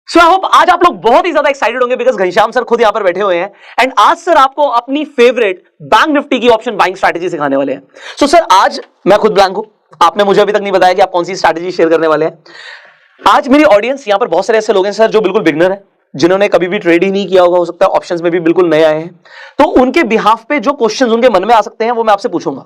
So I hope आज आप लोग बहुत ही ज्यादा एक्साइटेड होंगे बिकॉज घनश्याम सर खुद यहां पर बैठे हुए हैं एंड आज सर आपको अपनी फेवरेट बैंक निफ्टी की ऑप्शन बाइंग स्ट्रैटेजी सिखाने वाले हैं। सो सर आज मैं खुद ब्लैंक हूं, आपने मुझे अभी तक नहीं बताया कि आप कौन सी स्ट्रैटेजी शेयर करने वाले हैं। आज मेरी ऑडियंस यहां पर बहुत सारे ऐसे लोग हैं सर जो बिल्कुल बिगनर है, जिन्होंने कभी भी ट्रेड ही नहीं किया होगा, हो सकता है ऑप्शंस में भी बिल्कुल नए आए हैं, तो उनके बिहाफ पे जो क्वेश्चंस उनके मन में आ सकते हैं वो मैं आपसे पूछूंगा।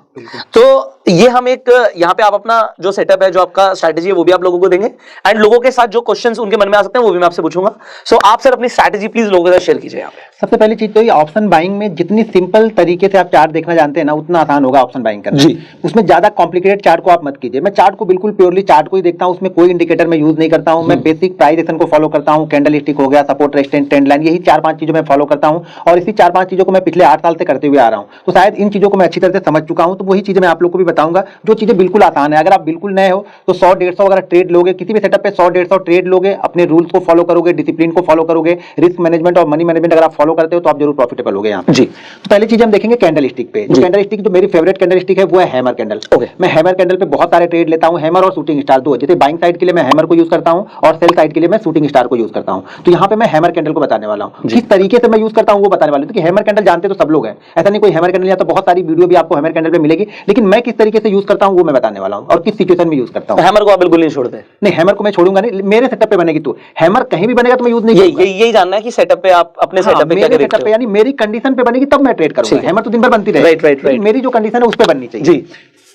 तो ये हम एक यहाँ पे आप अपना जो सेटअप है, जो आपका स्ट्रैटेजी है वो भी आप लोगों को देंगे एंड लोगों के साथ जो क्वेश्चंस उनके मन में आ सकते हैं वो भी मैं आपसे पूछूंगा। सो आप सर अपनी स्ट्रैटेजी प्लीज लोगों के साथ शेयर कीजिए। यहाँ पे सबसे पहली चीज तो ये ऑप्शन बाइंग में जितनी सिंपल तरीके से आप चार्ट देखना जानते हैं ना, उतना आसान होगा ऑप्शन बाइंग करना जी। उसमें ज्यादा कॉम्प्लिकेटेड चार्ट को आप मत कीजिए। मैं चार्ट को बिल्कुल प्योरली चार्ट को ही देखता हूँ, उसमें कोई इंडिकेटर मैं यूज नहीं करता हूँ। मैं बेसिक प्राइस एक्शन को फॉलो करता हूँ, कैंडल स्टिक हो गया, सपोर्ट रेजिस्टेंस, ट्रेंड लाइन, यही 4-5 चीजों में फॉलो करता हूँ और इसी 4-5 चीजों को मैं पिछले 8 साल से करते हुए आ रहा हूँ। तो शायद इन चीजों को मैं अच्छी तरह से समझ चुका हूँ, तो वही चीजें मैं आप लोग को भी बताऊंगा जो चीजें बिल्कुल आसान है। अगर आप बिल्कुल नए हो तो 100-150 अगर ट्रेड लोगे, किसी भी सेटअप पे 100-150 ट्रेड लोगे, अपने रूल्स को फॉलो करोगे, डिसिप्लिन को फॉलो करोगे, रिस्क मैनेजमेंट और मनी मैनेजमेंट अगर आप फॉलो करते हो तो आप जरूर प्रॉफिटेबल होगे यहाँ जी। तो पहली चीज हम देखेंगे कैंडल स्टिक पे। जो कैंडल स्टिक, जो मेरी फेवरेट कैंडल स्टिक है वो है हैमर कैंडल। मैं हैमर कैंडल पे बहुत सारे ट्रेड लेता हूँ, हैमर और शूटिंग स्टार दो। जैसे बाइंग साइड के लिए मैं हैमर को यूज करता हूँ और सेल साइड के लिए मैं शूटिंग स्टार को यूज करता हूँ। तो यहाँ पे मैं हैमर कैंडल को बताने वाला हूँ, किस तरीके से मैं यूज करता हूँ वो बताने वाला हूँ। कि हैमर कैंडल जानते तो सब लोग हैं, ऐसा नहीं कोई हैमर कैंडल या तो बहुत सारी वीडियो भी आपको हैमर कैंडल पे मिलेगी, लेकिन मैं किस तरीके से यूज करता हूँ वो मैं बताने वाला हूँ और किस सिचुएशन में यूज करता हूँ। हैमर को आप बिल्कुल नहीं छोड़ते? नहीं, हैमर को मैं छोड़ूंगा नहीं, मेरे सेटअप पे बनेगी। तो हैमर कहीं भी बनेगा तो मैं यूज नहीं करूंगा। यही जानना है कि सेटअप पे आप अपने सेटअप पे क्या मेरे सेटअप पे यानी मेरी कंडीशन पे बनेगी तब मैं ट्रेड करूंगा। हैमर तो दिन भर बनती रहे, राइट। मेरी जो कंडीशन है उस पे बननी चाहिए जी।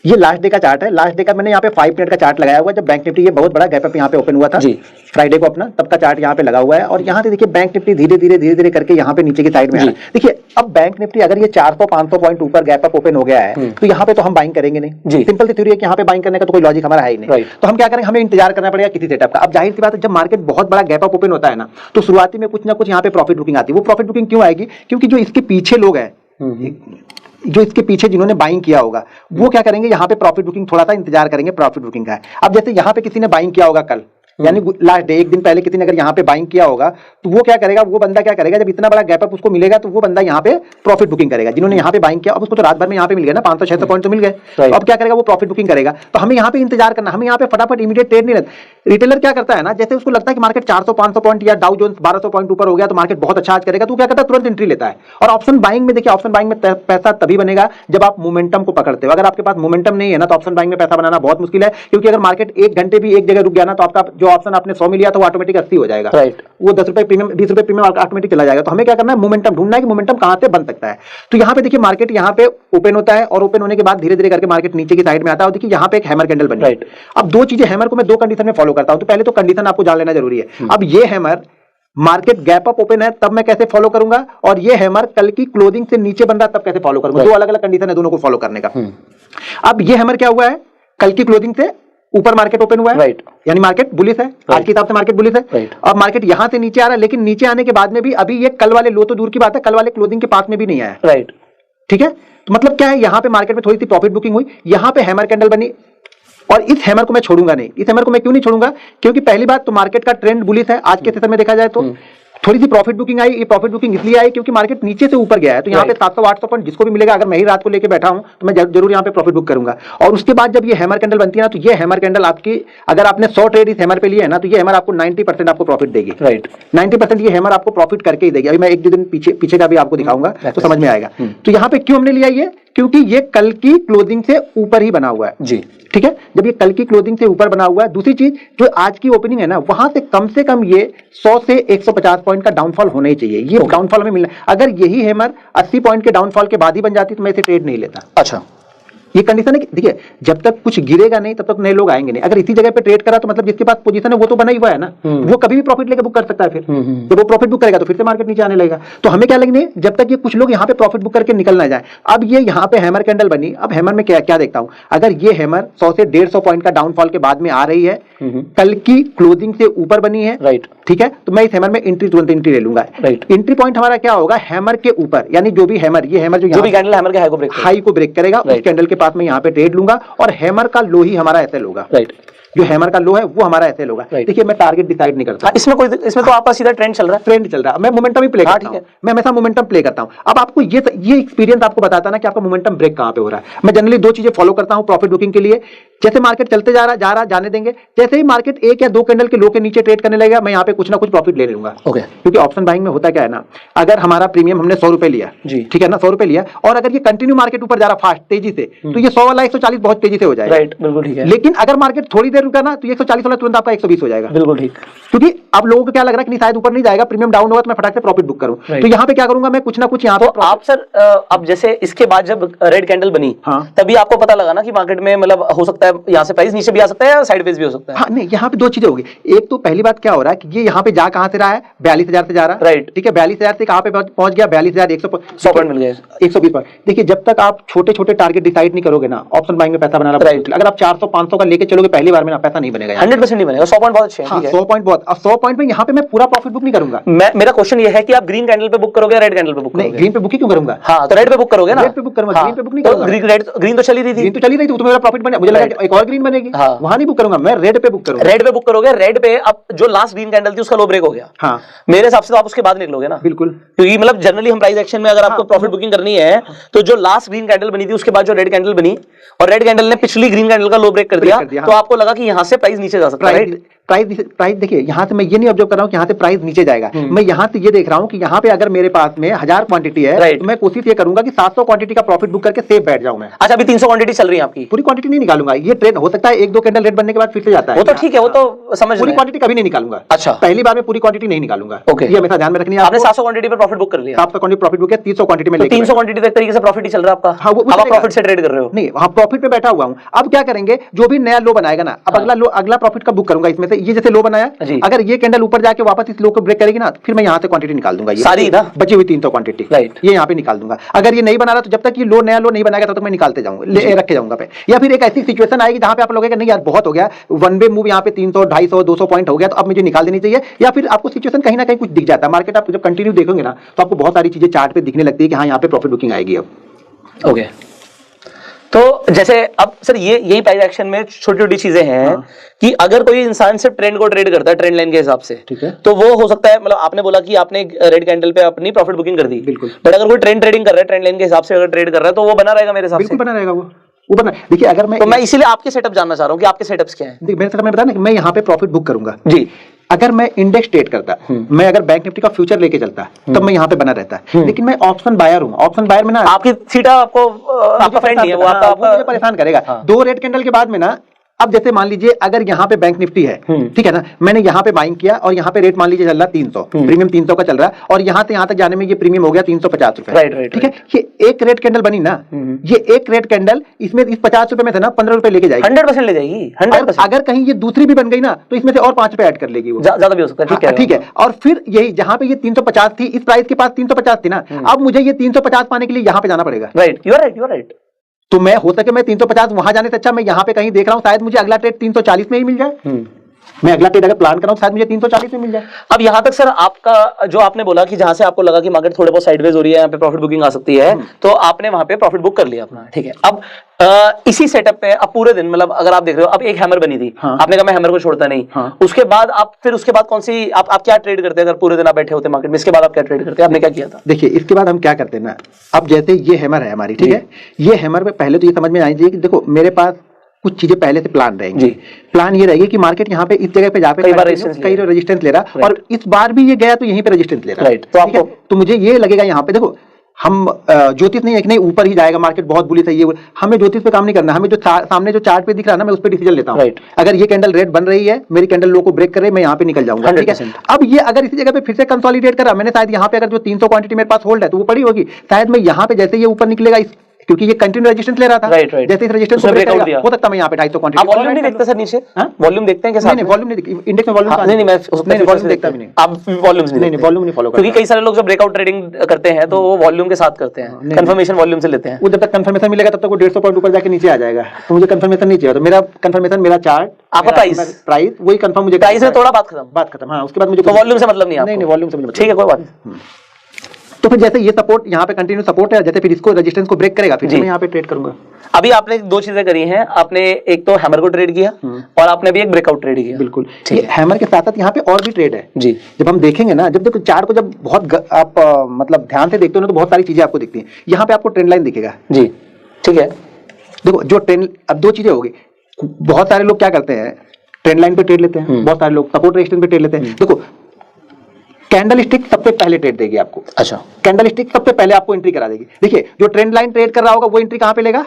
ये लास्ट डे का चार्ट है। लास्ट डे का मैंने यहाँ पे 5 मिनट का चार्ट लगाया हुआ है। जब बैंक निफ्टी ये बहुत बड़ा गैप अप यहाँ पे ओपन हुआ था जी, फ्राइडे को अपना, तब का चार्ट यहाँ पे लगा हुआ है और यहाँ से देखिए बैंक निफ्टी धीरे धीरे करके यहाँ पे नीचे की साइड में आ रहा है। देखिए अब बैंक निफ्टी अगर ये 400-500 पॉइंट ऊपर गैप अप ओपन हो गया है तो यहाँ पे तो हम बाइंग करेंगे नहीं। सिंपल सी थ्योरी है कि यहाँ पे बाइंग करने का तो कोई लॉजिक हमारा है ही नहीं। तो हम क्या करेंगे, हमें इंतजार करना पड़ेगा किसी सेटअप का। अब जाहिर सी बात है, जब मार्केट बहुत बड़ा गैप अप ओपन होता है ना, तो शुरुआती में कुछ ना कुछ यहाँ पे प्रॉफिट बुकिंग आती है। वो प्रॉफिट बुकिंग क्यों आएगी? क्योंकि जो इसके पीछे लोग हैं, जो इसके पीछे जिन्होंने बाइंग किया होगा, वो क्या करेंगे, यहाँ पे प्रॉफिट बुकिंग थोड़ा सा इंतजार करेंगे प्रॉफिट बुकिंग का। अब जैसे यहाँ पे किसी ने बाइंग किया होगा कल, यानी लास्ट डे एक दिन पहले किसी ने अगर यहाँ पे बाइंग किया होगा, तो वो क्या करेगा, वो बंदा क्या करेगा, जब इतना बड़ा गैप अप उसको मिलेगा तो वो बंदा यहाँ पे प्रॉफिट बुकिंग करेगा। जिन्होंने यहाँ पे बाइंग किया, अब उसको तो रात भर में यहाँ पे मिल गया ना, 500-600 पॉइंट तो मिल गए। अब क्या करेगा, वो प्रॉफिट बुकिंग करेगा। तो हमें यहाँ पे इंतजार करना, हमें यहाँ पे फटाफट इमीडिएट ट्रेड नहीं रहता। रिटेलर क्या करता है ना, जैसे उसको लगता है कि मार्केट 400-500 पॉइंट या डाउ जोन्स 1200 पॉइंट ऊपर हो गया तो मार्केट बहुत अच्छा आज करेगा, तो क्या करता है, तुरंत एंट्री लेता है। और ऑप्शन बाइंग में देखिए, ऑप्शन बाइंग में पैसा तभी बनेगा जब आप मोमेंटम को पकड़ते हो। अगर आपके पास मोमेंटम नहीं है ना, तो ऑप्शन बाइंग में पैसा बनाना बहुत मुश्किल है। क्योंकि अगर मार्केट 1 घंटे भी एक जगह रुक गया ना, तो आपका जो ऑप्शन आपने 100 मिलिया तो ऑटोमेटिक 80 हो जाएगा, राइट। वो 10 रुपए प्रीमियम, 20 रुपए प्रीमियम ऑटोमेटिक चला जाएगा। तो हमें क्या करना है, मोमेंटम ढूंढना है कि मोमेंटम कहां से बन सकता है। तो यहाँ पे देखिए मार्केट यहाँ पे ओपन होता है और ओपन होने के बाद धीरे धीरे करके मार्केट नीचे की साइड में आता है और देखिए यहाँ पे एक हैमर कैंडल बनी, राइट। अब दो चीजें, हैमर को मैं 2 कंडीशन में फॉलो करता हूं। तो पहले तो कंडीशन आपको जान लेना जरूरी है। अब ये hammer market gap up open है तब मैं कैसे फॉलो करूंगा, और ये हैमर कल की क्लोजिंग से नीचे बन रहा तब कैसे फॉलो करूंगा। 2 अलग अलग कंडीशन है दोनों को फॉलो करने का। अब ये हैमर क्या हुआ है, कल की क्लोजिंग से ऊपर मार्केट ओपन हुआ है, राइट। यानी मार्केट बुलिश है, आज के हिसाब से मार्केट बुलिश है, राइट। अब मार्केट यहां से नीचे आ रहा है, लेकिन नीचे आने के बाद में भी अभी ये कल वाले लो तो दूर की बात है, कल वाले क्लोजिंग के पास में भी नहीं आया, राइट। ठीक है, तो मतलब क्या है, यहां पे मार्केट में थोड़ी सी प्रॉफिट बुकिंग हुई, यहां पे हैमर कैंडल बनी और इस हैमर को मैं छोड़ूंगा नहीं। इस हैमर को मैं क्यों नहीं छोड़ूंगा, क्योंकि पहली बात तो मार्केट का ट्रेंड बुलिश है आज के सेशन में देखा जाए तो। थोड़ी सी प्रॉफिट बुकिंग आई, ये प्रॉफिट बुकिंग इसलिए आई क्योंकि मार्केट नीचे से ऊपर गया है। तो यहाँ पे 700-800 पॉइंट जिसको भी मिलेगा, अगर मैं ही रात को लेके बैठा हूं तो मैं जरूर यहाँ पे प्रॉफिट बुक करूंगा। और उसके बाद जब ये हैमर कैंडल बनती है ना, तो ये हैमर कैंडल आपकी, अगर आपने 100 ट्रेड इस हैमर पे लिए है ना, तो ये हैमर आपको 90% आपको प्रॉफिट देगी, राइट। 90% ये हैमर आपको प्रॉफिट करके ही देगी। अभी मैं 1-2 दिन पीछे का भी आपको दिखाऊंगा तो समझ में आएगा। तो यहाँ पे क्यों हमने लिया ये, क्योंकि ये कल की क्लोजिंग से ऊपर ही बना हुआ है जी, ठीक है। जब ये कल की क्लोजिंग से ऊपर बना हुआ है, दूसरी चीज जो आज की ओपनिंग है ना, वहां से कम ये 100 से 150 पॉइंट का डाउनफॉल होना ही चाहिए। ये डाउनफॉल हमें मिलना, अगर यही हैमर 80 पॉइंट के डाउनफॉल के बाद ही बन जाती तो मैं इसे ट्रेड नहीं लेता। अच्छा, ये कंडीशन है कि देखिए, जब तक कुछ गिरेगा नहीं तब तक नए लोग आएंगे नहीं। अगर इसी जगह पे ट्रेड करा तो मतलब जिसके पास पोजीशन है वो तो बना ही हुआ है ना, वो कभी भी प्रॉफिट लेके बुक कर सकता है। फिर जब वो प्रॉफिट बुक करेगा तो फिर से मार्केट नीचे आने लगेगा। तो हमें क्या लगने, जब तक ये कुछ लोग यहाँ पे प्रॉफिट बुक करके निकल ना जाए। अब ये यहाँ पे हैमर कैंडल बनी, अब हैमर में क्या देखता हूं, अगर ये हैमर 100 से 150 पॉइंट का डाउनफॉल के बाद में आ रही है, कल की क्लोजिंग से ऊपर बनी है, राइट, ठीक है, तो मैं इस हैमर में तुरंत एंट्री ले लूंगा, राइट। एंट्री पॉइंट हमारा क्या होगा, हैमर के ऊपर, यानी जो भी हैमर, ये हैमर जो भी कैंडल हैमर के हाई को ब्रेक करेगा, उस कैंडल के पास में यहाँ पे ट्रेड लूंगा और हैमर का लो ही हमारा एसएल होगा, राइट। जो हैमर का लो है वो हमारा एसएल होगा। देखिए मैं टारगेट डिसाइड नहीं करता, इसमें तो आपका सीधा ट्रेंड चल रहा है, ट्रेंड चल रहा है, मैं मोमेंटम ही प्ले करता हूं, मैं हमेशा मोमेंटम प्ले करता हूं। अब आपको ये एक्सपीरियंस आपको बताता ना कि आपका मोमेंटम ब्रेक कहां पे हो रहा है। मैं जनरली दो चीजें फॉलो करता हूं प्रॉफिट बुकिंग के लिए। जैसे मार्केट चलते जा रहा जाने देंगे, जैसे ही मार्केट एक या दो कैंडल के लो के नीचे ट्रेड करने लगेगा, मैं यहाँ पे कुछ ना कुछ प्रॉफिट ले लूंगा। क्योंकि ऑप्शन बाइंग में होता क्या है ना, अगर हमारा प्रीमियम हमने 100 रुपए लिया, ठीक है ना, 100 रुपए लिया, और अगर ये कंटिन्यू मार्केट ऊपर जा रहा फास्ट तेजी से, तो ये 100 वाला 140 बहुत तेजी से हो जाएगा। राइट, बिल्कुल ठीक है। लेकिन अगर मार्केट थोड़ी देर रुका ना, तो 140 वाला तुरंत आपका 120 हो जाएगा। बिल्कुल ठीक। क्योंकि अब लोगों को क्या लग रहा है कि शायद ऊपर नहीं जाएगा, प्रीमियम डाउन होगा, तो मैं फटाक से प्रॉफिट बुक करूं। तो यहाँ पे क्या करूंगा मैं, कुछ ना कुछ यहाँ पे आप सर अब जैसे इसके बाद जब रेड कैंडल बनी, तभी आपको पता लगा ना कि मार्केट में मतलब हो सकता है यहाँ से प्राइस नीचे भी आ सकता है या साइडवेज भी हो सकता है। हाँ नहीं, यहाँ पे दो चीजें होगी। एक तो पहली बात क्या हो रहा है कि ये यहाँ पे जा कहां से रहा है, 42,000 से जा रहा है। राइट, ठीक है, 42,000 से कहां पे पहुंच गया, 42,100 पॉइंट मिल गया, 120 पॉइंट। देखिए जब तक आप छोटे छोटे टारगेट डिसाइड नहीं करोगे ना, ऑप्शन बाइंग में पैसा बनाना। राइट, अगर आप 400-500 का लेके चलोगे पहली बार में ना, पैसा नहीं बनेगा, 100% नहीं बनेगा। 100 पॉइंट बहुत अच्छे हैं, 100 पॉइंट बहुत। अब 100 पॉइंट में यहाँ पे मैं पूरा प्रॉफिट बुक नहीं करूंगा। मेरा क्वेश्चन ये है कि आप ग्रीन कैंडल पे बुक करोगे, रेड कैंडल पे बुक करोगे? ग्रीन पे बुक ही क्यों करूंगा? हाँ, तो रेड पे बुक करोगे ना? रेड पे बुक करूंगा, ग्रीन पे बुक नहीं करूंगा। ग्रीन तो चली रही थी, ग्रीन तो चली रही थी, तो मेरा प्रॉफिट बने, मुझे लगा एक और ग्रीन बनेगी, वहां नहीं बुक करूंगा, मैं रेड पे बुक करूंगा। रेड पे बुक करोगे, रेड पे अब जो लास्ट ग्रीन कैंडल थी उसका लो ब्रेक हो गया। हाँ, मेरे हिसाब से तो आप उसके बाद निकलोगे ना? बिल्कुल, क्योंकि मतलब जनरली हम प्राइस एक्शन में अगर आपको प्रॉफिट बुकिंग करनी है, तो जो लास्ट ग्रीन कैंडल बनी थी उसके बाद जो रेड कैंडल बनी, और रेड कैंडल ने पिछली ग्रीन कैंडल का लो ब्रेक कर दिया, तो आपको लगा कि यहां से प्राइस नीचे जा सकता है। प्राइस देखिए, यहाँ से मैं ये नहीं ऑब्जर्व कर रहा हूँ कि यहाँ से प्राइस नीचे जाएगा। मैं यहाँ से ये देख रहा हूँ कि यहाँ पे अगर मेरे पास में 1000 क्वांटिटी है, तो मैं कोशिश ये करूंगा कि 700 क्वांटिटी का प्रॉफिट बुक करके सेफ बैठ जाऊं मैं। अच्छा, अभी 300 क्वांटिटी चल रही है आपकी? पूरी क्वांटिटी नहीं निकालूंगा, ये ट्रेड हो सकता है एक दो कैंडल रेड बनने के बाद फिर से जाता है, वो तो ठीक है, वो तो समझ, पूरी क्वांटिटी कभी नहीं निकालूंगा। अच्छा, पहली बार में पूरी क्वांटिटी नहीं निकालूंगा, ये हमेशा ध्यान में रखनी है। आपने 700 क्वांटिटी पर प्रॉफिट बुक कर लिया, 700 क्वांटिटी प्रॉफिट बुक है, 300 क्वांटिटी में, 300 क्वांटिटी तक तरीके से प्रॉफिट ही चल रहा है आपका। हाँ, वो प्रॉफिट से ट्रेड कर रहे हो? नहीं, वहां प्रॉफिट में बैठा हुआ हूँ। अब क्या करेंगे, जो भी नया लो बनाएगा ना, अब अगला प्रॉफिट का बुक करूंगा इसमें से। ये जैसे लो बनाया, अगर ये कैंडल ऊपर जाके वापस इस लो को ब्रेक करेगी ना, फिर मैं यहाँ से क्वांटिटी निकाल दूंगा, ये सारी ना बची हुई 300 क्वांटिटी, ये यहाँ पे निकाल दूंगा। अगर ये नहीं बना रहा, तो जब तक ये नया लो नहीं बनाएगा, तब तक मैं निकालते जाऊंगा, रखे जाऊंगा पे। या फिर एक ऐसी सिचुएशन आएगी जहां पे आप लोगों नहीं यार बहुत हो गया, वन वे मूव यहाँ पे 300, 250, 200 पॉइंट हो गया, तो अब मुझे निकाल देनी चाहिए। या फिर आपको सिचुएशन कहीं ना कहीं कुछ दिख जाता है, मार्केट आप जब कंटिन्यू देखोगे ना, तो आपको बहुत सारी चीजें चार्ट पे दिखने लगती है कि हाँ यहाँ पे प्रॉफिट बुकिंग आएगी अब। ओके, तो जैसे अब सर यही प्राइस एक्शन में छोटी छोटी चीजें हैं कि अगर कोई इंसान सिर्फ ट्रेंड को ट्रेड करता है ट्रेंड लाइन के हिसाब से, ठीक है, तो वो हो सकता है, मतलब आपने बोला कि आपने रेड कैंडल पे अपनी प्रॉफिट बुकिंग कर दी, बिल्कुल, बट अगर कोई ट्रेडिंग कर रहा है, ट्रेंड लाइन के हिसाब से अगर ट्रेड कर रहा है, तो वो बना रहेगा मेरे हिसाब से? बिल्कुल बना रहेगा वो बना। देखिए अगर मैं इसीलिए आपके सेटअप जानना चाह रहा हूँ कि आपके सेटअप्स क्या हैं। मेरे सेटअप में बताया ना कि मैं यहाँ पे प्रॉफिट बुक करूंगा जी। अगर मैं इंडेक्स ट्रेड करता, मैं अगर बैंक निफ्टी का फ्यूचर लेके चलता, तब मैं यहाँ पे बना रहता। लेकिन मैं ऑप्शन बायर हूँ, ऑप्शन बायर में ना आपकी सीटा आपको आपका फ्रेंड नहीं है, वो आपका मुझे परेशान करेगा। दो रेड कैंडल के बाद में ना, अब जैसे मान लीजिए अगर यहाँ पे बैंक निफ्टी है, ठीक है ना, मैंने यहाँ पे बाइंग किया और यहाँ पे रेट मान लीजिए चल रहा 300, प्रीमियम 300 का चल रहा है, और यहाँ से यहाँ तक जाने में ये प्रीमियम हो गया 350 रुपए, राइट, ठीक है। ये एक रेट कैंडल बनी ना, ये एक रेट कैंडल इसमें इस 50 रुपए में से ना 15 रुपए लेके जाएगी, 100% ले जाएगी, 100%। अगर कहीं ये दूसरी भी बन गई ना, तो इसमें से और 5 रुपए ऐड कर लेगी, वो ज्यादा भी हो सकता है, ठीक है। और फिर यही जहाँ पे ये 350 थी, इस प्राइस के पास 350 थी ना, अब मुझे ये 350 पाने के लिए यहाँ पे जाना पड़ेगा, राइट, यू आर राइट। तो मैं हो सके मैं 350 वहां जाने से अच्छा मैं यहाँ पे कहीं देख रहा हूँ, शायद मुझे अगला ट्रेड 340 में ही मिल जाए। मैं अगला ट्रेड अगर प्लान कर रहा हूँ, शायद मुझे 340 में मिल जाए। अब यहाँ तक सर आपका जो आपने बोला कि जहां से आपको लगा कि मार्केट थोड़े बहुत साइडवेज हो रही है, यहाँ पे प्रॉफिट बुकिंग आ सकती है, तो आपने वहां पे प्रॉफिट बुक कर लिया अपना, ठीक है। अब इसी सेटअप पे अब पूरे दिन, मतलब अगर आप देख रहे हो, अब एक हैमर बनी थी, आपने कहा मैं हैमर को छोड़ता नहीं, उसके बाद आप फिर उसके बाद कौन सी आप क्या ट्रेड करते हैं? अगर पूरे दिन आप बैठे होते मार्केट में, इसके बाद आप क्या ट्रेड करते हैं? आपने क्या किया था? देखिए इसके बाद हम क्या करते हैं ना, अब जैसे ये हैमर है हमारी, ठीक है, ये हैमर में पहले तो ये समझ में आनी चाहिए कि देखो मेरे पास कुछ चीजें पहले से प्लान रहेंगी। प्लान ये रहेगी कि मार्केट यहाँ पे इस जगह पे जाके कई रेजिस्टेंस ले रहा, और इस बार भी ये गया तो यहीं पे रेजिस्टेंस ले रहा, तो आपको तो मुझे ये लगेगा यहाँ पे, देखो हम ज्योतिष नहीं है कि नहीं ऊपर ही जाएगा मार्केट, बहुत बुलिश है ये, हमें ज्योतिष पे काम नहीं करना, हमें जो सामने जो चार्ट पे दिख रहा है ना, मैं उस पर डिसीजन लेता हूँ। अगर ये कैंडल रेड बन रही है, मेरी कैंडल लो को ब्रेक कर रही है, मैं यहाँ पे निकल जाऊंगा, ठीक है। अब ये अगर इसी जगह पे फिर से कंसोलिडेट कर रहा, मैंने शायद यहाँ पे अगर जो 300 क्वांटिटी मेरे पास होल्ड है तो वो पड़ी होगी, शायद मैं यहाँ पे जैसे ये ऊपर निकलेगा, क्योंकि ये कंटिन्यू रेजिस्टेंस ले रहा था, जैसे इस रेजिस्टेंस को ब्रेक करेगा, हो सकता है मैं यहाँ पे 250 क्वांटिटी। आप वॉल्यूम नहीं देखते सर नीचे? वॉल्यूम देखते हैं कैसे? नहीं वॉल्यूम नहीं, इंडेक्स में वॉल्यूम नहीं मैं वॉल्यूम देखता भी नहीं। आप वॉल्यूम्स नहीं, वॉल्यूम नहीं फॉलो करते, क्योंकि कई सारे लोग जब ब्रेकआउट ट्रेडिंग करते हैं तो वो वॉल्यूम के साथ करते हैं, कंफर्मेशन वॉल्यूम से लेते हैं। वो जब तक कंफर्मेशन मिलेगा तब तक वो 150 पॉइंट ऊपर जाके नीचे आ जाएगा, तो मुझे कंफर्मेशन नहीं चाहिए। तो मेरा कंफर्मेशन, मेरा चार्ट, आपका प्राइस वही कंफर्म मुझे, प्राइस में थोड़ा बात खत्म। हाँ, उसके बाद मुझे वॉल्यूम से मतलब नहीं, नहीं वॉल्यूम से मुझे, ठीक है कोई बात नहीं। तो फिर जैसे ये सपोर्ट यहाँ पे कंटिन्यू सपोर्ट है, जैसे फिर इसको रेजिस्टेंस को ब्रेक करेगा, फिर मैं यहाँ पे ट्रेड करूंगा। अभी आपने दो चीजें करी हैं, आपने एक तो हैमर को ट्रेड किया और आपने भी एक ब्रेकआउट ट्रेड किया। बिल्कुल, ये हैमर के साथ साथ यहाँ पे और भी ट्रेड है जी। जब हम देखेंगे ना, जब देखो चार्ट को जब बहुत आप मतलब ध्यान से देखते हो ना, तो बहुत सारी चीजें आपको दिखती हैं। यहाँ पे आपको ट्रेंड लाइन दिखेगा जी, ठीक है। देखो जो ट्रेंड, अब दो चीजें होगी, बहुत सारे लोग क्या करते हैं, ट्रेंड लाइन पे ट्रेड लेते हैं, बहुत सारे लोग सपोर्ट रेजिस्टेंस पे ट्रेड लेते हैं। देखो कैंडल स्टिक सबसे पहले ट्रेड देगी आपको। अच्छा, कैंडल स्टिक सबसे पहले आपको एंट्री करा देगी। देखिए जो ट्रेंड लाइन ट्रेड कर रहा होगा वो एंट्री कहां पे लेगा,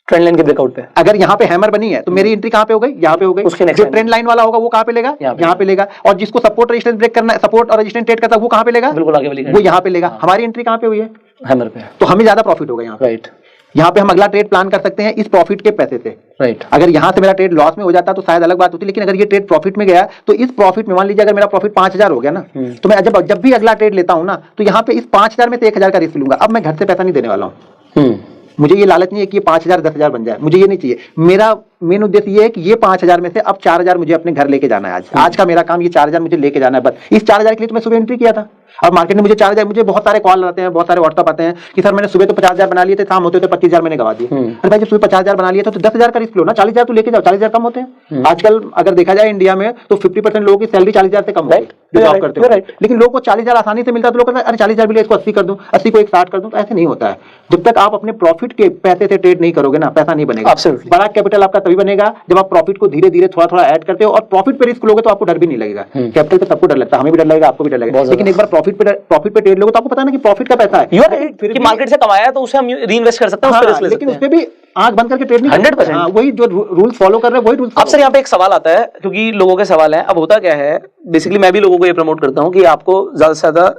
ट्रेंड लाइन के ब्रेकआउट पे। अगर यहाँ पे हैमर बनी है तो मेरी एंट्री कहां पे हो गई, यहाँ पे हो गई। जो ट्रेंड लाइन वाला होगा वो कहां पे लेगा, यहाँ पे लेगा। और जिसको सपोर्ट रेजिस्टेंस ब्रेक करना है, सपोर्ट और रेजिस्टेंस ट्रेड करता है, वो कहां पे लेगा, बिल्कुल आगे वाली, वो यहाँ पे लेगा। हमारी एंट्री कहां पे हुई है, हैमर पे, तो हमें ज्यादा प्रॉफिट होगा यहाँ, राइट। यहाँ पे हम अगला ट्रेड प्लान कर सकते हैं इस प्रॉफिट के पैसे से, राइट। अगर यहाँ से मेरा ट्रेड लॉस में हो जाता तो शायद अलग बात होती, लेकिन अगर ये ट्रेड प्रॉफिट में गया तो इस प्रॉफिट में, मान लीजिए अगर मेरा प्रॉफिट 5,000 हो गया ना, तो मैं जब भी अगला ट्रेड लेता हूँ ना, तो यहाँ पे इस 5,000 में से 1,000 का रिस्क लूंगा। अब मैं घर से पैसा नहीं देने वाला हूँ, मुझे ये लालच नहीं है कि ये 5,000 10,000 बन जाए, मुझे ये नहीं चाहिए। मेरा मेन उद्देश्य ये है कि ये 5,000 में से अब 4,000 मुझे अपने घर लेके जाना है। आज का मेरा काम ये 4,000 मुझे लेके जाना है बस। इस 4,000 के लिए तो मैं सुबह एंट्री किया था, और मार्केट में मुझे 4,000, मुझे बहुत सारे कॉल आते हैं, बहुत सारे व्हाट्सअप आते हैं कि सर मैंने सुबह तो 50,000 बना लिए थे, शाम होते तो 25,000 मैंने गवा दिए। अरे भाई जब सुबह 50,000 बना लिए तो 10,000 का रिस्क लो ना, 40,000 तो लेके जाओ, 40,000 कम होते हैं आजकल। अगर देखा जाए इंडिया में तो 50% लोगों की सैलरी 40,000 से कम होती है जो जॉब करते हैं, लेकिन लोगों को 40,000 आसानी से मिलता है, तो लोग कहते हैं अरे 40,000 मिले, इसको 80 कर दूं, 80 को एक 60 कर दूं। तो ऐसे नहीं होता है। जब तक आप अपने प्रॉफिट के पैसे से ट्रेड नहीं करोगे ना, पैसा नहीं बनेगा। बड़ा कैपिटल आपका तभी बनेगा जब आप प्रॉफिट को धीरे धीरे थोड़ा थोड़ा ऐड करते हो, और प्रॉफिट पे रिस्क लोगे तो आपको डर भी नहीं लगेगा। कैपिटल पे सबको डर लगता है, हमें भी डर लगेगा, आपको भी डर लगेगा, लेकिन एक बार प्रॉफिट पे ट्रेड लोगे तो आपको पता ना कि प्रॉफिट का पैसा है, फिर मार्केट से कमाया है तो उसे हम रीइन्वेस्ट कर सकते हैं, लेकिन उसपे भी आंख बंद करके ट्रेड नहीं 100%। वही जो रूल्स फॉलो कर रहे हैं वही रूल्स। अब सर यहाँ पे एक सवाल आता है, क्योंकि लोगों के सवाल हैं। अब होता क्या है, बेसिकली मैं भी लोगों को ये प्रमोट करता हूँ कि आपको ज्यादा से ज्यादा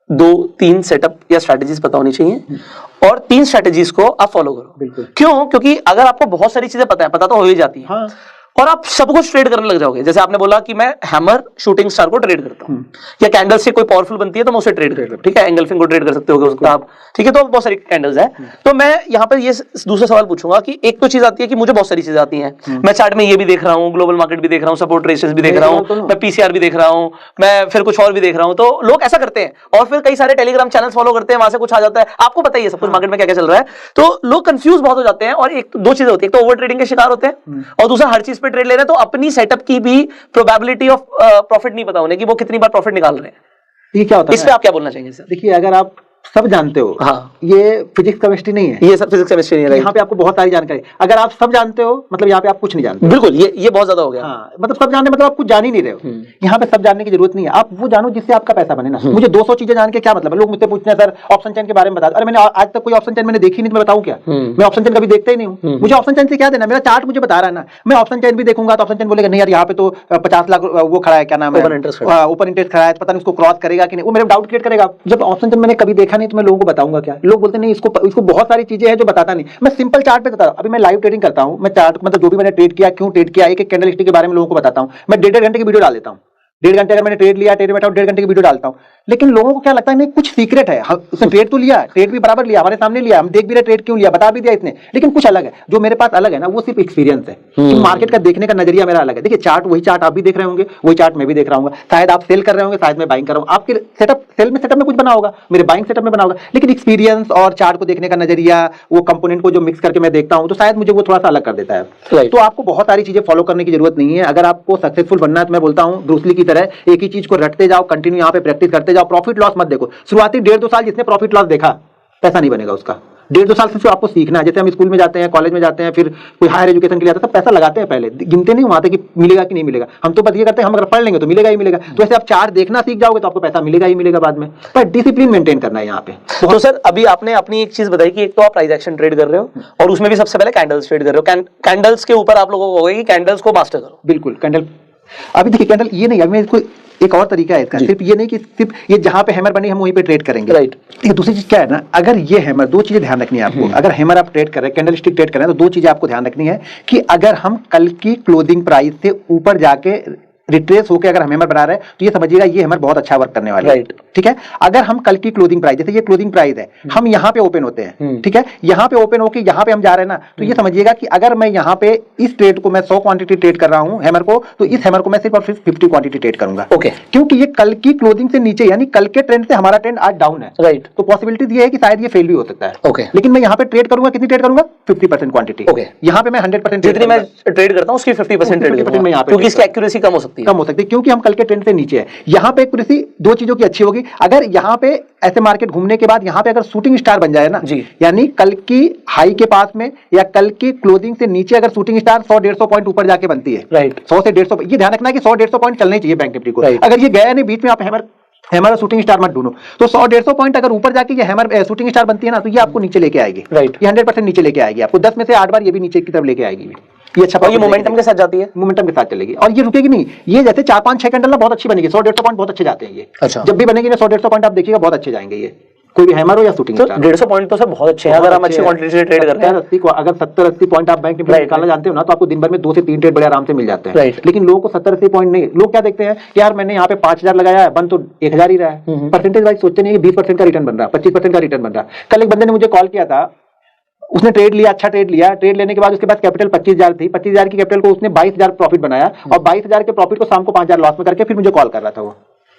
2-3 सेटअप या स्ट्रेटेजीज पता होनी चाहिए, और 3 स्ट्रेटेजीज को आप फॉलो करो। बिल्कुल। क्यों? क्योंकि अगर आपको बहुत सारी चीजें पता है, पता तो हो ही जाती है, हाँ। और आप सब कुछ ट्रेड करने लग जाओगे। जैसे आपने बोला कि मैं हैमर शूटिंग स्टार को ट्रेड करता हूं, या कैंडल से कोई पावरफुल बनती है तो मैं उसे ट्रेड करता हूं, ठीक है। एंगल्फिंग को ट्रेड कर सकते हो उसका आप, ठीक है। तो बहुत सारी कैंडल्स है। तो मैं यहाँ पर ये दूसरा सवाल पूछूंगा कि एक तो चीज आती है कि मुझे बहुत सारी चीजें आती हैं, मैं चार्ट में ये भी देख रहा हूँ, ग्लोबल मार्केट भी देख रहा हूँ, सपोर्ट रेजिस्टेंस भी देख रहा हूँ, मैं पीसीआर भी देख रहा हूँ, मैं फिर कुछ और भी देख रहा हूँ। तो लोग ऐसा करते हैं, और फिर कई सारे टेलीग्राम चैनल फॉलो करते हैं, वहां से कुछ आ जाता है, आपको पता ही है सब कुछ मार्केट में क्या क्या चल रहा है। तो लोग कंफ्यूज बहुत हो जाते हैं, और एक दो चीजें होती है, एक तो ओवर ट्रेडिंग के शिकार होते हैं, और दूसरा हर चीज पे ट्रेड ले रहे हैं, तो अपनी सेटअप की भी प्रोबेबिलिटी ऑफ प्रॉफिट नहीं पता उन्हें कि वो कितनी बार प्रॉफिट निकाल रहे हैं। ये क्या होता है, इस पे आप क्या बोलना चाहेंगे सर? देखिए अगर आप सब जानते हो, हाँ, ये फिजिक्स केमिस्ट्री नहीं है, ये सब फिजिक्स केमिस्ट्री नहीं है, यहाँ पे आपको बहुत सारी जानकारी। अगर आप सब जानते हो मतलब यहाँ पे आप कुछ नहीं जानते। बिल्कुल, ये बहुत ज्यादा हो गया। हाँ, मतलब सब जानने मतलब आप कुछ जान ही नहीं रहे हो। यहाँ पे सब जानने की जरूरत नहीं है, आप वो जानो जिससे आपका पैसा बने ना। मुझे 200 चीजें जान के क्या मतलब है? लोग मुझसे पूछते हैं सर ऑप्शन चेन के बारे में बता दो। अरे मैंने आज तक कोई ऑप्शन चेन मैंने देखी नहीं, मैं बताऊँ क्या? मैं ऑप्शन चेन कभी देखता ही नहीं हूँ। मुझे ऑप्शन चेन से क्या देना, मेरा चार्ट मुझे बता रहा है ना। मैं ऑप्शन चेन भी देखूंगा तो ऑप्शन चेन बोलेगा नहीं यार यहाँ पे तो 50 लाख वो खड़ा है, क्या नाम है, ओपन इंटरेस्ट खड़ा है, पता नहीं उसको क्रॉस करेगा कि नहीं, वो मेरे डाउट क्रिएट करेगा। जब ऑप्शन चेन मैंने कभी देखा नहीं तो मैं लोगों को बताऊंगा क्या? लोग बोलते नहीं इसको बहुत सारी चीजें हैं जो बताता नहीं। मैं सिंपल चार्ट पे बताता हूं। अभी मैं लाइव ट्रेडिंग करता हूं, मैं चार्ट मतलब जो भी मैंने ट्रेड किया, क्यों ट्रेड किया, एक एक कैंडल स्टिक के बारे में लोगों को बताता हूं। मैं 1.5 घंटे की वीडियो डाल देता हूं। 1.5 घंटे अगर मैंने ट्रेड लिया, ट्रेड में बैठा 1.5 घंटे की वीडियो डालता हूं। लेकिन लोगों को क्या लगता है नहीं कुछ सीक्रेट है, उसने ट्रेड तो लिया, ट्रेड भी बराबर लिया, हमारे सामने लिया, हम देख भी रहे ट्रेड क्यों लिया, बता भी दिया इसने, लेकिन कुछ अलग है। जो मेरे पास अलग है ना, वो सिर्फ एक्सपीरियंस है, मार्केट का देखने का नजरिया मेरा अलग है। देखिए चार्ट वही चार्ट आप भी देख रहे होंगे, वही चार्ट मैं भी देख रहा हूँ। शायद आप सेल कर रहे होंगे, शायद मैं बाइंग कर रहा हूँ। आपके सेल में कुछ बना होगा, मेरे बाइंग सेटअप में बना होगा, लेकिन एक्सपीरियंस और चार्ट को देखने का नजरिया, वो कंपोनेंट को जो मिक्स करके मैं देखता हूँ, तो शायद मुझे वो थोड़ा सा अलग कर देता है। तो आपको बहुत सारी चीजें फॉलो करने की जरूरत नहीं है। अगर आपको सक्सेसफुल बनना है तो मैं बोलता हूँ ब्रूस ली की तरह एक ही चीज को रटते जाओ, कंटिन्यू यहाँ पे प्रैक्टिस करते जाओ। प्रॉफिट लॉस मत देखो। शुरुआती 1.5-2 साल जिसने प्रॉफिट लॉस देखा, पैसा नहीं बनेगा उसका। 1.5-2 साल से आपको सीखना है। जैसे हम स्कूल में जाते हैं, कॉलेज में जाते हैं, फिर कोई हायर एजुकेशन के लिए जाते हैं, पैसा लगाते हैं, पहले गिनते नहीं वहां तक कि मिलेगा कि नहीं मिलेगा। हम तो बस ये करते हैं हम अगर पढ़ लेंगे तो मिलेगा ही मिलेगा। तो ऐसे आप चार्ट देखना सीख जाओगे तो आपको पैसा मिलेगा ही मिलेगा बाद में। पर डिसिप्लिन मेंटेन करना है यहाँ पे। तो सर अभी आपने अपनी एक चीज बताई कि एक तो आप प्राइस एक्शन ट्रेड कर रहे हो, और उसमें भी सबसे पहले कैंडल्स ट्रेड कर रहे हो। कैंडल्स के ऊपर आप लोगों को होगा कि कैंडल्स को मास्टर करो। बिल्कुल, कैंडल अभी देखिए कैंडल ये नहीं, अभी इसको एक और तरीका है इसका। सिर्फ ये नहीं कि सिर्फ ये जहां पे हैमर बनी हम वहीं पे ट्रेड करेंगे, राइट। ये दूसरी चीज क्या है ना, अगर ये हैमर, दो चीजें ध्यान रखनी है आपको। अगर हैमर आप ट्रेड कर रहे हैं, कैंडल स्टिक ट्रेड कर रहे हैं, तो दो चीजें आपको ध्यान रखनी है कि अगर हम कल की क्लोजिंग प्राइस से ऊपर जाके रिट्रेस होकर अगर हम हैमर बना रहे हैं तो ये समझिएगा ये हैमर बहुत अच्छा वर्क करने वाला है। ठीक है, अगर हम कल की क्लोजिंग प्राइस, जैसे ये क्लोजिंग प्राइस है, हम यहाँ पे ओपन होते हैं, ठीक है, यहाँ पे ओपन होकर यहाँ पे हम जा रहे हैं ना, तो ये समझिएगा कि अगर मैं यहाँ पे इस ट्रेड को मैं 100 क्वांटिटी ट्रेड कर रहा हूँ हैमर को, तो इस हैमर को मैं सिर्फ और सिर्फ 50 क्वांटिटी ट्रेड करूंगा। ओके, क्योंकि ये कल की क्लोजिंग से नीचे, यानी कल के ट्रेंड से हमारा ट्रेंड आज डाउन है, राइट, तो पॉसिबिलिटीज ये है कि शायद ये फेल भी हो सकता है। ओके, लेकिन मैं यहाँ पे ट्रेड करूंगा, कितनी ट्रेड करूंगा? 50% क्वांटिटी। ओके, यहाँ पे मैं 100% जितनी मैं ट्रेड करता हूँ उसकी 50% ट्रेड करूंगा यहाँ पे, क्योंकि इसकी एक्यूरेसी कम हो सकती है, क्योंकि हम कल के ट्रेंड से नीचे है। यहाँ पे एक्यूरेसी दो चीजों की अच्छी होगी, अगर यहाँ पे ऐसे मार्केट घूमने के बाद यहाँ पे अगर शूटिंग स्टार बन जाए ना, यानी कल की हाई के पास में या कल की क्लोजिंग से नीचे अगर शूटिंग स्टार 100-150 पॉइंट ऊपर जाके बनती है, राइट, 100 से 150, ये ध्यान रखना है कि 100-150 पॉइंट चलने चाहिए बैंक निफ्टी को। अगर ये गया नहीं बीच में, आप हैमर शूटिंग स्टार मत ढूंढो, तो 100-150 पॉइंट अगर ऊपर जाके ये हैमर शूटिंग स्टार बनती है ना, तो ये आपको नीचे लेके आएगी, राइट, ये 100% नीचे लेके आएगी, आपको 10 में से 8 बार ये भी नीचे की तरफ लेके आएगी। ये अच्छा, ये मोमेंटम के साथ जाती है, मोमेंटम के साथ चलेगी और ये रुकेगी नहीं। ये जैसे 4-5-6 कैंडल ना बहुत अच्छी बनेगी, 100-150 पॉइंट बहुत अच्छे जाते हैं ये। अच्छा, जब भी बनेगी ना 100-150 पॉइंट आप देखिएगा बहुत अच्छे जाएंगे ये, कोई भी हैमर हो या शूटिंग स्टार। 150 पॉइंट तो सर बहुत अच्छे हैं अगर हम अच्छी क्वांटिटी से ट्रेड करते हैं। 80 अगर 70-80 पॉइंट आप बैंक निफ्टी निकालना जानते हो ना, तो आपको दिन भर में 2 से 3 ट्रेड बड़े आराम से मिल जाते हैं। लेकिन लोगों को 70-80 पॉइंट नहीं, लोग क्या देखते हैं यार मैंने यहाँ पे 5000 लगाया है, बन तो 1000 ही रहा है, परसेंटेज वाइज सोचते नहीं 20% का रिटर्न बन रहा है, 25% का रिटर्न बन रहा है। कल एक बंदे ने मुझे कॉल किया था, उसने ट्रेड लिया, अच्छा ट्रेड लिया, ट्रेड लेने के बाद उसके पास कैपिटल 25,000 थी, 25,000 की कैपिटल को उसने 22,000 प्रॉफिट बनाया और 22,000 के प्रॉफिट को शाम को 5,000 लॉस में करके फिर मुझे कॉल कर रहा था वो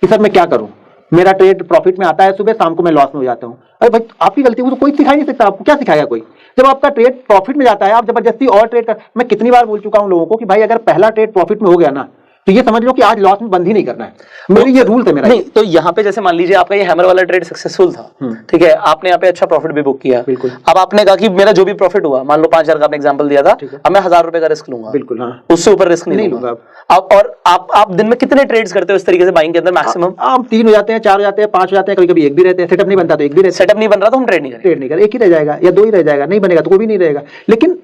कि सर मैं क्या करूं, मेरा ट्रेड प्रॉफिट में आता है सुबह, शाम को मैं लॉस में हो जाता हूं। अरे भाई आपकी गलती, वो तो कोई सिखा नहीं सकता, आपको क्या सिखाएगा कोई? जब आपका ट्रेड प्रॉफिट में जाता है आप जबरदस्ती और ट्रेड कर। मैं कितनी बार बोल चुका हूं लोगों को कि भाई अगर पहला ट्रेड प्रॉफिट में हो गया ना, तो ये समझ लो कि आज लॉस में बंद ही नहीं करना है, मेरी ये रूल है मेरा। नहीं तो यहाँ पे जैसे मान लीजिए आपका ये हैमर वाला ट्रेड सक्सेसफुल था, ठीक है, आपने यहाँ पे अच्छा प्रॉफिट भी बुक किया, बिल्कुल। अब आपने कहा कि मेरा जो भी प्रॉफिट हुआ, मान लो 5,000 का आपने एग्जांपल दिया था, अब मैं 1,000 रुपए का रिस्क लूंगा, बिल्कुल, हाँ, उससे ऊपर रिस्क नहीं लूंगा। और आप दिन में कितने ट्रेड्स करते हो इस तरीके से बाइंग के अंदर मैक्सिमम? आप 3 हो जाते हैं, 4 हो जाते हैं, 5 हो जाते हैं, कभी-कभी 1 भी रहते हैं। सेटअप नहीं बनता तो 1 भी रहता है, सेटअप नहीं बन रहा तो हम ट्रेड नहीं कर, 1 ही रह जाएगा या 2 ही रह जाएगा, नहीं बनेगा तो कोई भी नहीं रहेगा। लेकिन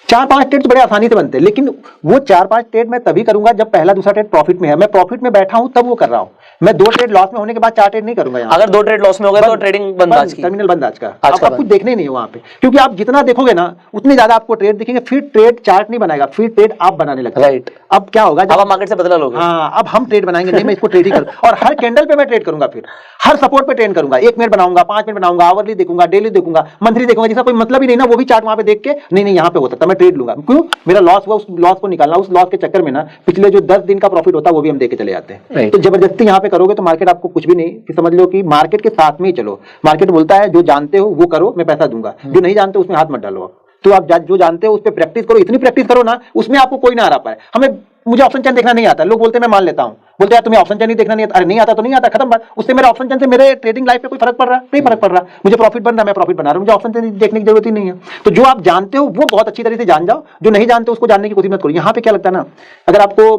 4-5 ट्रेड बड़े आसानी से बनते हैं, लेकिन वो 4-5 ट्रेड मैं तभी करूंगा जब पहला दूसरा ट्रेड प्रॉफिट में है। मैं प्रॉफिट में बैठा हूं तब वो कर रहा हूं, मैं 2 ट्रेड लॉस में होने के बाद 4 ट्रेड नहीं करूंगा। अगर 2 ट्रेड लॉस में हो गए तो ट्रेडिंग बंद, आज की टर्मिनल बंद, आज का आपका कुछ देखने ही नहीं है वहां पे, क्योंकि आप जितना देखोगे ना उतनी ज्यादा आपको ट्रेड दिखेंगे, फिर ट्रेड चार्ट नहीं बनाएगा, फिर ट्रेड आप बनाने लगेगा, राइट। अब क्या होगा जब आप मार्केट से बदला लोगे, हाँ, अब हम ट्रेड बनाएंगे, नहीं मैं इसको ट्रेड ही करूं और हर कैंडल पे मैं ट्रेड करूंगा, फिर हर सपोर्ट पे ट्रेड करूंगा, 1 मिनट बनाऊंगा, 5 मिनट बनाऊंगा, आवरली देखूंगा, डेली देखूंगा, मंथली देखूंगा, जिसका कोई मतलब ही नहीं ना, वो भी चार्ट वहां पे देख के नहीं यहाँ पे हो सकता मैं ट्रेड लूंगा। क्यों? मेरा लॉस हुआ, उस लॉस को निकालना, उस लॉस के चक्कर में ना पिछले जो 10 दिन का प्रॉफिट होता है वो भी हम देके चले जाते हैं। तो जबरदस्ती यहाँ पे करोगे तो मार्केट आपको कुछ भी नहीं, कि समझ लो कि मार्केट के साथ में ही चलो। मार्केट बोलता है जो जानते हो वो करो, मैं पैसा दूंगा, जो नहीं जानते उसमें हाथ मत डालो। तो आप जो जानते हो उस पर प्रैक्टिस करो, इतनी प्रैक्टिस करो ना उसमें आपको कोई ना हरा पाए। मुझे ऑप्शन चेन देखना नहीं आता, लोग बोलते हैं मैं मान लेता हूं, बोलते हैं तुम्हें ऑप्शन चेन नहीं देखना नहीं आता, अरे नहीं आता तो नहीं आता, खत्म बात। उससे मेरा ऑप्शन चेन से मेरे ट्रेडिंग लाइफ पे कोई फर्क पड़ रहा? नहीं फर्क पड़ रहा। मुझे प्रॉफिट बन रहा है, मैं प्रॉफिट बना रहा हूं, मुझे ऑप्शन चेन देखने की जरूरत ही नहीं है। तो जो आप जानते हो वो बहुत अच्छी तरह से जान जाओ, जो नहीं जानते उसको जानने की कोशिश मत करो। यहाँ पे क्या लगता है ना, अगर आपको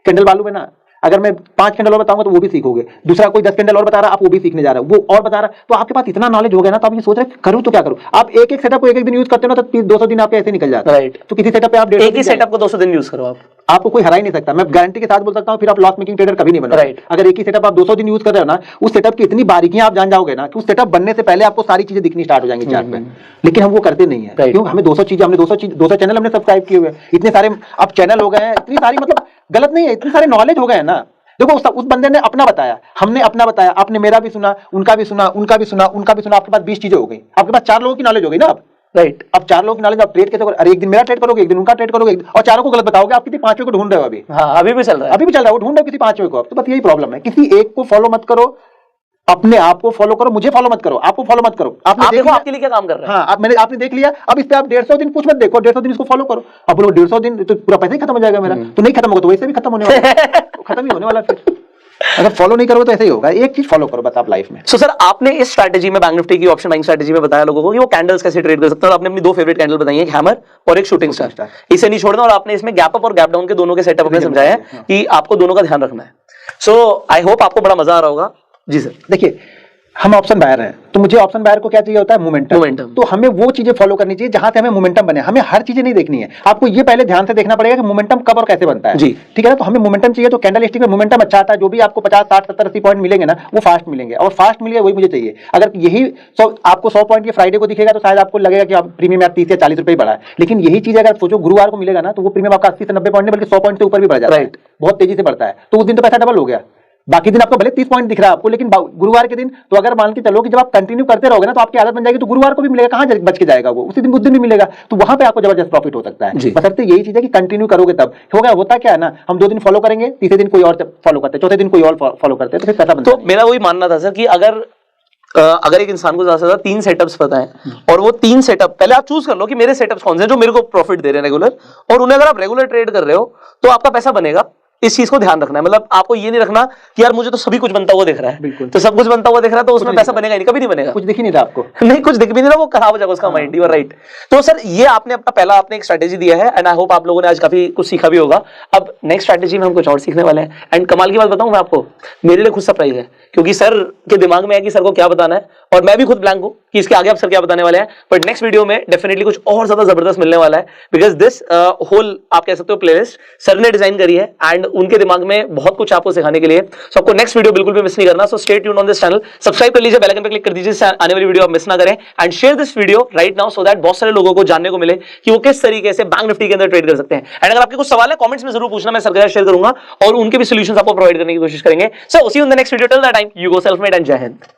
कैंडल मालूम है ना, अगर मैं 5 कैंडल और बताऊंगा तो वो भी सीखोगे, दूसरा कोई 10 कैंडल और बता रहा है आप वो भी सीखने जा रहे हो, वो और बता रहा है, तो आपके पास इतना नॉलेज हो गया ना, तो आप ये सोच रहे करूं तो क्या करूं। आप एक सेटअप को एक दिन यूज करते हो ना, तो 200 दिन आपके ऐसे निकल जाता है, राइट। तो किसी सेटअप पे आप एक ही सेटअप को 200 दिन यूज करो, आपको कोई हरा ही नहीं सकता। मैं गारंटी के साथ बोल सकता हूं, फिर आप लॉस मेकिंग ट्रेडर कभी नहीं बनो, राइट। अगर एक ही सेटअप आप 200 दिन यूज कर रहे हो ना, उस सेटअप की इतनी बारीकियां आप जान जाओगे ना कि उस सेटअप बनने से पहले आपको सारी चीजें दिखनी स्टार्ट हो जाएंगी चार्ट पे। लेकिन हम वो करते नहीं है, क्यों? हमें 200 चैनल हमने सब्सक्राइब किए हुए, इतने सारे अब चैनल हो गए हैं, इतनी सारी, मतलब गलत नहीं है, इतने सारे नॉलेज हो गए हैं ना। देखो उस बंदे ने अपना बताया, हमने अपना बताया, आपने मेरा भी सुना, उनका भी सुना, उनका भी सुना, उनका भी सुना, आपके पास 20 चीजें हो गई, आपके पास 4 लोगों की नॉलेज हो गई ना, अब राइट। अब 4 लोगों की नॉलेज, आप ट्रेड कैसे करोगे? अरे एक दिन मेरा ट्रेड करोगे, एक दिन उनका ट्रेड करोगे, और चारों को गलत बताओगे। आप किसी 5वें को ढूंढ रहे हो अभी, हाँ, अभी भी चल रहा है, अभी भी चल रहा है, वो ढूंढ रहे हो किसी 5वें को। अब तो बस यही प्रॉब्लम है, किसी एक को फॉलो मत करो, अपने आप को फॉलो करो, मुझे फॉलो मत करो, आपको फॉलो मत करो। आपने देखो आपके लिए क्या काम कर रहा है, हाँ, आपने देख लिया, अब इस पे आप 150 दिन कुछ मत देखो, 150 दिन इसको फॉलो करो। अब बोलो 150 दिन तो पूरा पैसा ही खत्म हो जाएगा मेरा, तो नहीं खत्म होगा तो वैसे भी खत्म होने वाला है, खत्म ही होने वाला फिर। अगर फॉलो नहीं करोगे तो ऐसे ही होगा। एक चीज फॉलो करो बस आप लाइफ में। सो सर आपने इस स्ट्रैटेजी में, बैंक निफ्टी की ऑप्शन बाइंग स्ट्रैटेजी में बताया लोगों को कि वो कैंडल्स कैसे ट्रेड कर सकते हैं, और आपने अपनी 2 फेवरेट कैंडल बताई है, एक हैमर और एक शूटिंग स्टार, इसे नहीं छोड़ना। और आपने इसमें गैप अप और गैप डाउन के दोनों के सेटअप में समझाया है कि आपको दोनों का ध्यान रखना है। सो आई होप आपको बड़ा मजा आ रहा होगा। जी सर, देखिए हम ऑप्शन बायर हैं, तो मुझे ऑप्शन बायर को क्या चाहिए होता है? मोमेंटम। तो हमें वो चीजें फॉलो करनी चाहिए जहां से हमें मोमेंटम बने। हमें हर चीजें नहीं देखनी है, आपको ये पहले ध्यान से देखना पड़ेगा कि मोमेंटम कब और कैसे बनता है जी। ठीक है ना? तो हमें मोमेंटम चाहिए, तो कैंडल स्टिक में मोमेंटम अच्छा आता है, जो भी आपको 50, 60, 70, 80 पॉइंट मिलेंगे ना, वो फास्ट मिलेंगे, और फास्ट मिलेगा वही मुझे चाहिए। अगर यही आपको 100 पॉइंट ये फ्राइडे को दिखेगा तो शायद आपको लगेगा कि प्रीमियम 30 या 40 रुपए बढ़ा है, लेकिन यही चीज अगर सोचो गुरुवार को मिलेगा ना, तो वो प्रीमियम आपका 80 से 90 पॉइंट नहीं बल्कि 100 पॉइंट से ऊपर भी बढ़ जाता है, बहुत तेजी से बढ़ता है। तो उस दिन तो पैसा डबल हो गया। बाकी दिन आपको भले 30 पॉइंट दिख रहा है आपको, लेकिन गुरुवार के दिन तो अगर मान के चलो कि जब आप कंटिन्यू करते रहोगे ना, तो आपकी आदत बन जाएगी, तो गुरुवार को भी मिलेगा, कहां बच के जाएगा वो, उसी दिन उस दिन भी मिलेगा, तो वहां पे आपको जबरदस्त प्रॉफिट हो सकता है। बशर्ते यही चीज है कि कंटिन्यू करोगे तब होगा। होता क्या है ना, हम 2 दिन फॉलो करेंगे, तीसरे दिन कोई और फॉलो करते हैं, चौथे दिन कोई और फॉलो करते हैं, तो फिर पैसा बनता है। तो मेरा वही मानना था सर कि अगर एक इंसान को ज्यादा से ज्यादा 3 सेटअप्स पता है, और वो 3 सेटअप पहले आप चूज कर लो कि मेरे सेटअप्स कौन से हैं जो मेरे को प्रॉफिट दे रहे हैं रेगुलर, और उन्हें अगर आप रेगुलर ट्रेड कर रहे हो तो आपका पैसा बनेगा। इस चीज को ध्यान रखना है, मतलब आपको ये नहीं रखना कि यार मुझे तो सभी कुछ बनता हुआ दिख रहा है, बिल्कुल, तो सब कुछ बनता हुआ दिख रहा है तो उसमें पैसा बनेगा ही नहीं, कभी नहीं बनेगा। कुछ दिख ही नहीं रहा आपको, नहीं कुछ दिख भी नहीं रहा, वो खराब हो जाएगा उसका माइंड। You are right. तो सर ये आपने अपना पहला आपने एक स्ट्रेटेजी दिया है, एंड आई होप आप लोगों ने आज काफी कुछ सीखा भी होगा। अब नेक्स्ट स्ट्रेटेजी में हम कुछ और सीखने वाले हैं, एंड कमाल की बात बताऊं मैं आपको, मेरे लिए खुद सरप्राइज है, क्योंकि सर के दिमाग में है कि सर को क्या बताना है, और मैं भी खुद ब्लैंक हूं कि इसके आगे आप सर क्या बताने वाले हैं। बट नेक्स्ट वीडियो में डेफिनेटली कुछ और ज्यादा जबरदस्त मिलने वाला है, बिकॉज दिस होल आप कह सकते हो प्लेलिस्ट सर ने डिजाइन करी है, एंड उनके दिमाग में बहुत कुछ आपको सिखाने के लिए। सो आपको नेक्स्ट वीडियो बिल्कुल भी मिस नहीं करना। So stay tuned on this channel, subscribe कर लीजिए, बेल आइकन पे क्लिक कर दीजिए, आने वाली वीडियो आप मिस ना करें, and share this video right now so that बहुत सारे लोगों को जानने को मिले कि वो किस तरीके से बैंक निफ्टी के अंदर ट्रेड कर सकते हैं। एंड अगर आपके कुछ सवाल है कमेंट्स में जरूर पूछना, मैं सर के साथ शेयर करूंगा और उनके भी सॉल्यूशंस आपको प्रोवाइड करने की कोशिश करेंगे। So see you in the next video, till that time you go self made and जय हिंद।